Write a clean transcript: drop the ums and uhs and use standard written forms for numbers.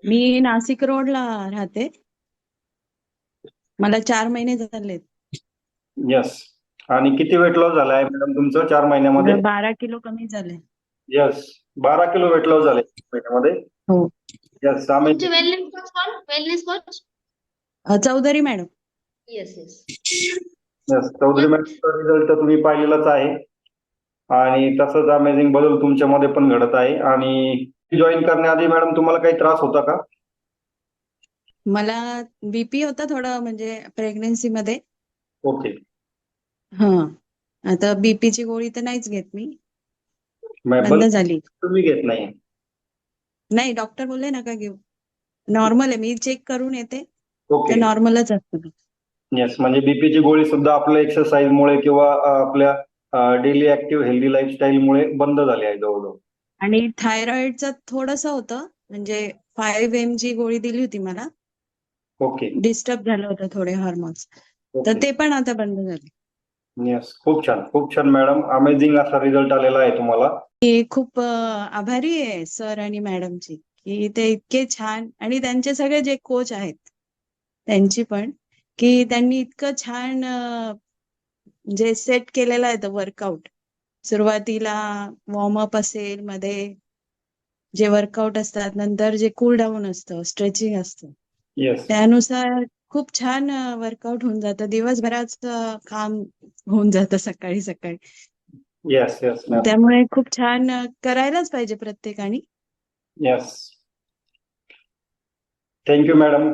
मी नाशिक रोडला राहते. मला 4 महिने झालेत. यस. आणि किती वेट लॉस झालाय मॅडम तुमचं 4 महिन्यामध्ये? 12 किलो कमी झाले. यस. 12 किलो वेट लॉस झाले महिन्यामध्ये. हो. यस. तुमचे वेलनेस कोच कोण? Wellness coach? Chaudhari madam. Yes yes. Yes. Chaudhari मॅडमचा रिझल्ट तर तुम्ही पाहिलेलाच आहे आणि तसंच अमेझिंग बदल तुमच्यामध्ये पण घडत आहे. आणि जॉईन करण्याआधी मॅडम तुम्हाला काही त्रास होता का? मला बीपी होता थोडा, म्हणजे प्रेग्नन्सी मध्ये. ओके. हा. आता बीपीची गोळी तर नाहीच घेत मी, बंद बल्क झाली. तुम्ही घेत नाही? नाही, डॉक्टर बोलले नका घेऊ. नॉर्मल आहे, मी चेक करून येते तर ओके. नॉर्मलच असतं. येस. म्हणजे बीपीची गोळी सुद्धा आपल्या एक्सरसाइजमुळे किंवा आपल्या डेली ऍक्टिव्ह हेल्दी लाईफस्टाईलमुळे बंद झाली आहे जवळजवळ. आणि थायरॉइडचं थोडंसं होतं, म्हणजे 5 mg गोळी दिली होती मला. ओके. डिस्टर्ब झालं होतं थोडे हार्मोन्स, तर ओके. ते पण आता बंद झाले. येस. खूप छान, खूप छान मॅडम. अमेझिंग असा रिझल्ट आलेला आहे तुम्हाला. मी खूप आभारी आहे सर आणि मॅडमची, की ते इतके छान, आणि त्यांचे सगळे जे कोच आहेत त्यांची पण, की त्यांनी इतकं छान जे सेट केलेलं आहे वर्कआउट. सुरुवातीला वॉर्मअप असेल, मध्ये जे वर्कआउट असतात, नंतर जे कूल डाऊन असतं, स्ट्रेचिंग असतं, येस. त्यानुसार खूप छान वर्कआउट होऊन जातं. दिवसभराचं काम होऊन जातं सकाळी सकाळी. येस. Yes ma'am. त्यामुळे खूप छान करायलाच पाहिजे प्रत्येकाने. येस. Thank you madam.